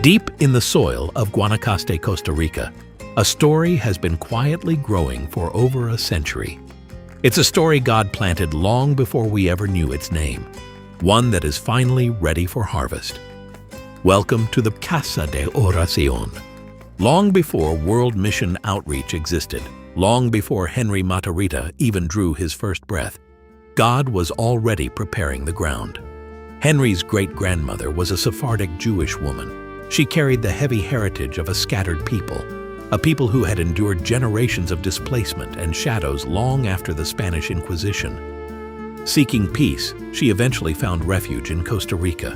Deep in the soil of Guanacaste, Costa Rica, a story has been quietly growing for over a century. It's a story God planted long before we ever knew its name, one that is finally ready for harvest. Welcome to the Casa de Oracion. Long before World Mission Outreach existed, long before Henry Matarrita even drew his first breath, God was already preparing the ground. Henry's great-grandmother was a Sephardic Jewish woman. She carried the heavy heritage of a scattered people, a people who had endured generations of displacement and shadows long after the Spanish Inquisition. Seeking peace, she eventually found refuge in Costa Rica.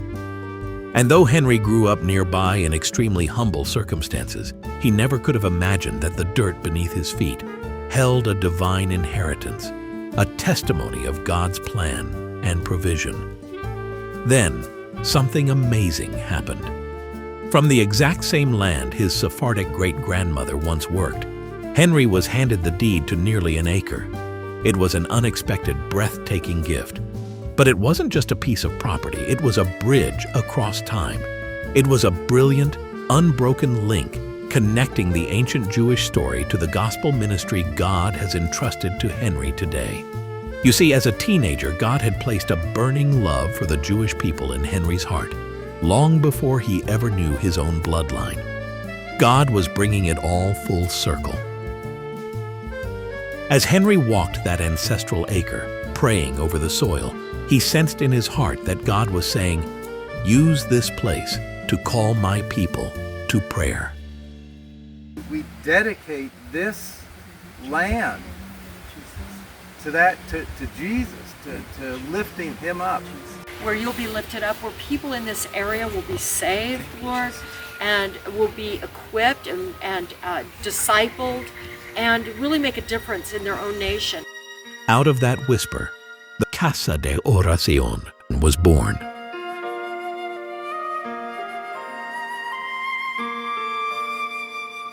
And though Henry grew up nearby in extremely humble circumstances, he never could have imagined that the dirt beneath his feet held a divine inheritance, a testimony of God's plan and provision. Then, something amazing happened. From the exact same land his Sephardic great-grandmother once worked, Henry was handed the deed to nearly an acre. It was an unexpected, breathtaking gift. But it wasn't just a piece of property, it was a bridge across time. It was a brilliant, unbroken link connecting the ancient Jewish story to the gospel ministry God has entrusted to Henry today. You see, as a teenager, God had placed a burning love for the Jewish people in Henry's heart, long before he ever knew his own bloodline. God was bringing it all full circle. As Henry walked that ancestral acre, praying over the soil, he sensed in his heart that God was saying, "Use this place to call my people to prayer." We dedicate this land to Jesus, to lifting him up. Where you'll be lifted up, where people in this area will be saved, Lord, and will be equipped and discipled, and really make a difference in their own nation. Out of that whisper, the Casa de Oracion was born.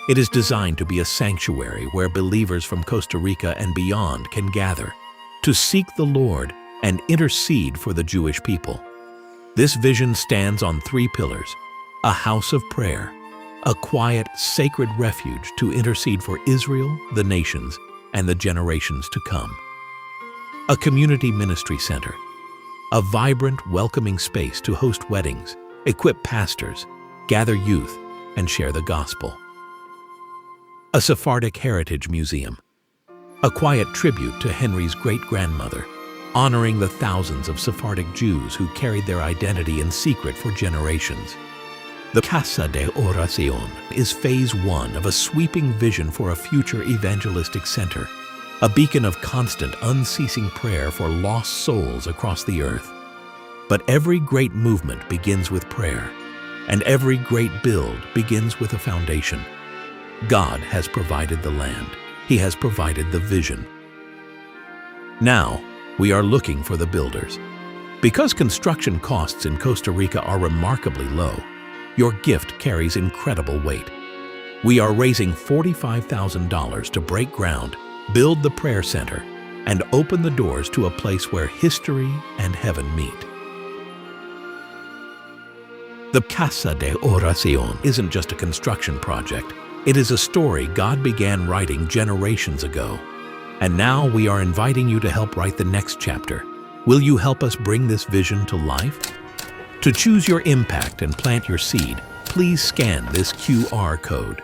It is designed to be a sanctuary where believers from Costa Rica and beyond can gather to seek the Lord and intercede for the Jewish people. This vision stands on three pillars: a house of prayer, a quiet, sacred refuge to intercede for Israel, the nations, and the generations to come; a community ministry center, a vibrant, welcoming space to host weddings, equip pastors, gather youth, and share the gospel; a Sephardic heritage museum, a quiet tribute to Henry's great-grandmother, honoring the thousands of Sephardic Jews who carried their identity in secret for generations. The Casa de Oracion is phase one of a sweeping vision for a future evangelistic center, a beacon of constant, unceasing prayer for lost souls across the earth. But every great movement begins with prayer, and every great build begins with a foundation. God has provided the land. He has provided the vision. Now, we are looking for the builders. Because construction costs in Costa Rica are remarkably low, your gift carries incredible weight. We are raising $45,000 to break ground, build the prayer center, and open the doors to a place where history and heaven meet. The Casa de Oracion isn't just a construction project. It is a story God began writing generations ago. And now we are inviting you to help write the next chapter. Will you help us bring this vision to life? To choose your impact and plant your seed, please scan this QR code.